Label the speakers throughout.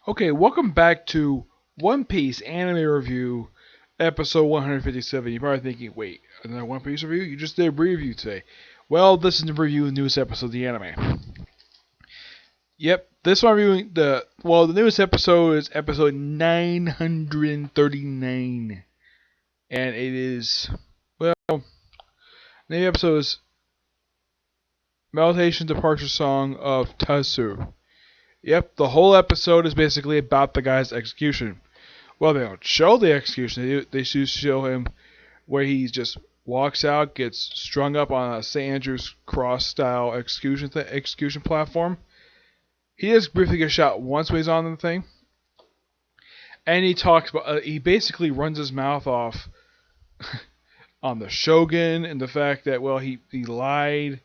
Speaker 1: Okay, welcome back to One Piece Anime Review, episode 157. You're probably thinking, wait, another One Piece review? You just did a review today. Well, this is the review of the newest episode of the anime. Yep, this one reviewing the newest episode is episode 939. And it is, well, the name of the episode is Meditation Departure Song of Tatsu. Yep, the whole episode is basically about the guy's execution. Well, they don't show the execution. They just show him where he just walks out, gets strung up on a St. Andrew's Cross style execution platform. He just briefly gets shot once when he's on the thing, and he talks about. He basically runs his mouth off on the Shogun and the fact that he lied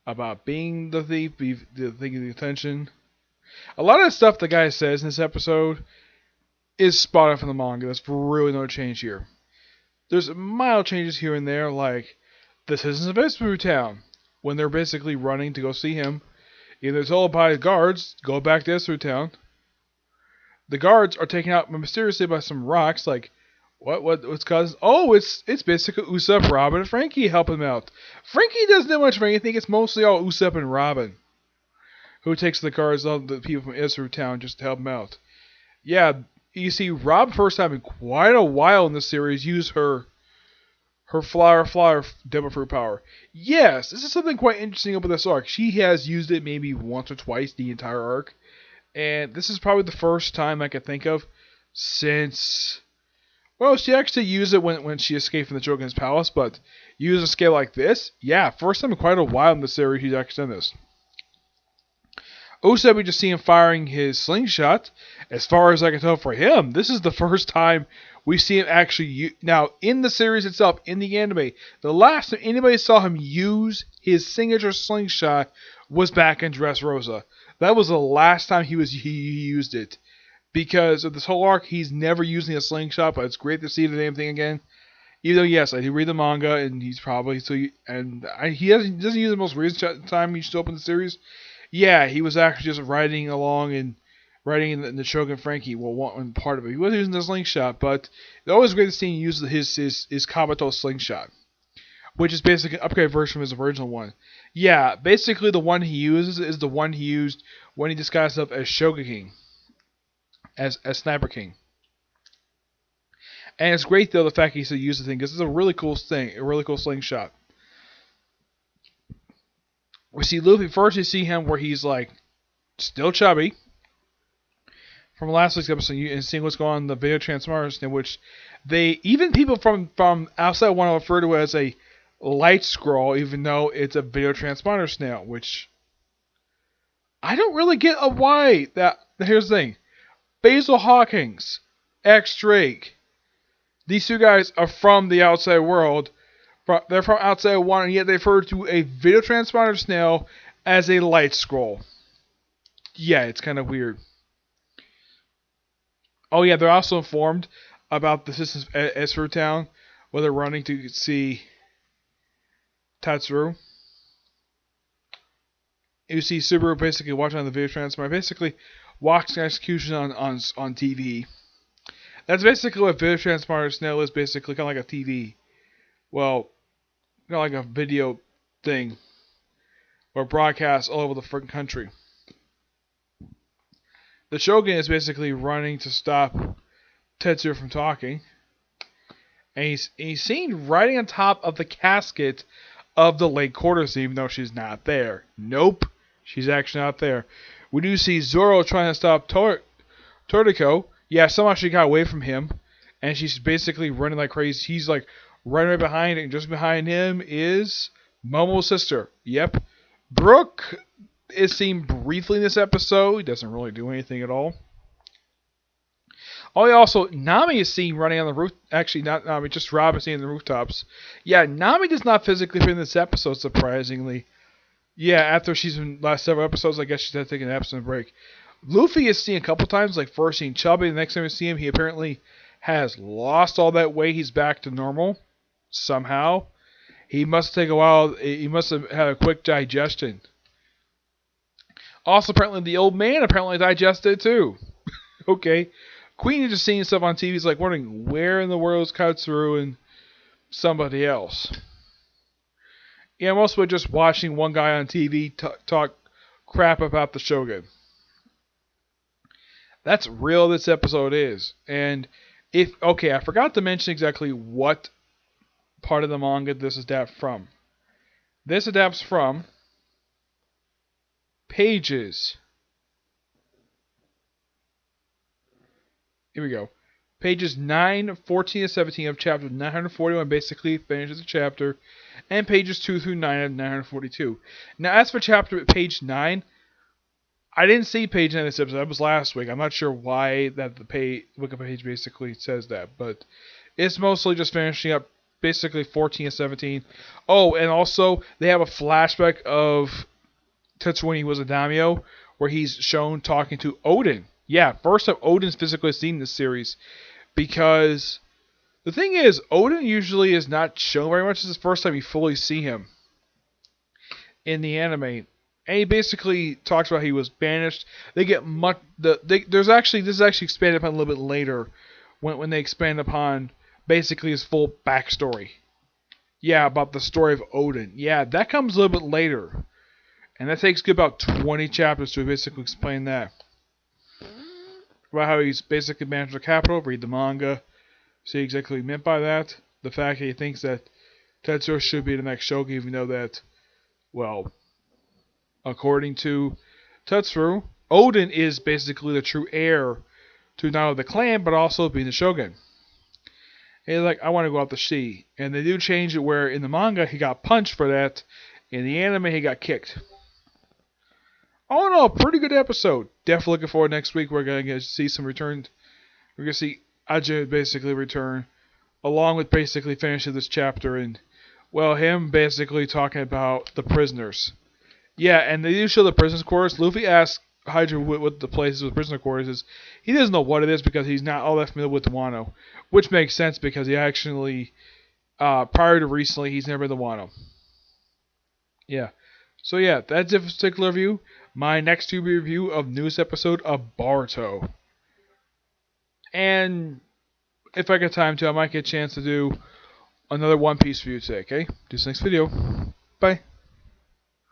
Speaker 1: about being the thief, the thing of the attention. A lot of the stuff the guy says in this episode is spot on from the manga. There's really no change here. There's mild changes here and there, like this isn't Vespu Town, when they're basically running to go see him. Either told by the guards, go back to Vespu Town. The guards are taken out mysteriously by some rocks, like what's causing? Oh, it's basically Usopp, Robin, and Frankie helping him out. Frankie doesn't do much of anything. It's mostly all Usopp and Robin who takes the guards of the people from Vespu Town just to help him out. Yeah, you see Rob first time in quite a while in this series use her flower devil fruit power. Yes, this is something quite interesting about this arc. She has used it maybe once or twice the entire arc, and this is probably the first time I could think of since. Well, she actually used it when she escaped from the Shogun's palace, but use a scale like this, yeah, first time in quite a while in the series she's actually done this. Usopp, we just see him firing his slingshot. As far as I can tell for him, this is the first time we see him actually now, in the series itself, in the anime, the last time anybody saw him use his signature slingshot was back in Dressrosa. That was the last time he used it. Because of this whole arc, he's never using a slingshot, but it's great to see the damn thing again. Even though, yes, I do read the manga, and he's probably he doesn't use the most recent time he showed up in the series. Yeah, he was actually just riding along and riding in the Shogun Frankie. Well, one part of it, he wasn't using the slingshot, but it's always great to see him use his Kabuto slingshot, which is basically an upgraded version of his original one. Yeah, basically the one he uses is the one he used when he disguised himself as Shogun King, as Sniper King. And it's great though the fact he still uses the thing because it's a really cool thing, a really cool slingshot. We see Luffy first. You see him where he's like still chubby from last week's episode, and seeing what's going on in the video transformers, in which even people from outside want to refer to it as a light scroll, even though it's a video transponder snail, which I don't really get a why. Here's the thing: Basil Hawkins, X Drake, these two guys are from the outside world. They're from outside one, and yet they refer to a video transponder snail as a light scroll. Yeah, it's kind of weird. Oh yeah, they're also informed about the systems at Esper Town, where they're running to see Tatsuru. You see Subaru basically watching on the video transponder, basically watching execution on TV. That's basically what video transponder snail is, basically kind of like a TV. Well, kind of like a video thing, or broadcasts all over the freaking country. The Shogun is basically running to stop Tetsuya from talking, and he's seen riding on top of the casket of the late quarters, even though she's not there. Nope, she's actually not there. We do see Zoro trying to stop Toriko. Yeah, somehow she got away from him, and she's basically running like crazy. He's like running right behind it, and just behind him is Momo's sister. Yep. Brook is seen briefly in this episode. He doesn't really do anything at all. Oh, also, Nami is seen running on the roof. Actually, not Nami, just Robin seen the rooftops. Yeah, Nami does not physically fit in this episode, surprisingly. Yeah, after she's been last several episodes, I guess she's had to take an absent break. Luffy is seen a couple times, like first seen chubby, the next time we see him, he apparently has lost all that weight. He's back to normal somehow. He must take a while. He must have had a quick digestion. Also, apparently, the old man apparently digested too. Okay. Queen is just seeing stuff on TV. Is like wondering where in the world is Katsuru and somebody else. Yeah, I'm also just watching one guy on TV talk crap about the Shogun. That's real. This episode is, and if okay, I forgot to mention exactly what part of the manga this adapts from. This adapts from pages. Here we go. Pages 9, 14, and 17 of chapter 941 basically finishes the chapter, and pages 2 through 9 of 942. Now, as for chapter page 9, I didn't see page 9 of this episode. That was last week. I'm not sure why that the Wikipedia page basically says that, but it's mostly just finishing up basically 14 and 17. Oh, and also they have a flashback of Tetsu when he was a daimyo, where he's shown talking to Odin. Yeah, first time Odin's physically seen this series, because the thing is, Odin usually is not shown very much. This is the first time you fully see him in the anime. And he basically talks about how he was banished. They get much. There's actually this is actually expanded upon a little bit later, when they expand upon basically his full backstory. Yeah, about the story of Odin. Yeah, that comes a little bit later, and that takes about 20 chapters to basically explain that. About how he's basically banished the capital. Read the manga, see exactly what he meant by that. The fact that he thinks that Tetsuo should be the next Shogun, even though that, well, according to Tetsuo, Odin is basically the true heir to not only the clan, but also being the Shogun. And he's like, I want to go out to sea. And they do change it where in the manga he got punched for that. In the anime he got kicked. All in all, pretty good episode. Definitely looking forward next week. We're going to see some returns. We're going to see Ajay basically return, along with basically finishing this chapter. And, well, him basically talking about the prisoners. Yeah, and they do show the prisoners' quarters. Luffy asks Hydra what the place is with prisoner quarters is. He doesn't know what it is because he's not all that familiar with Wano, which makes sense because he actually, prior to recently, he's never been to Wano. Yeah. So yeah, that's it for this particular review. My next to be review of newest episode of Boruto. And if I get time to, I might get a chance to do another One Piece review today, okay? Do this next video. Bye.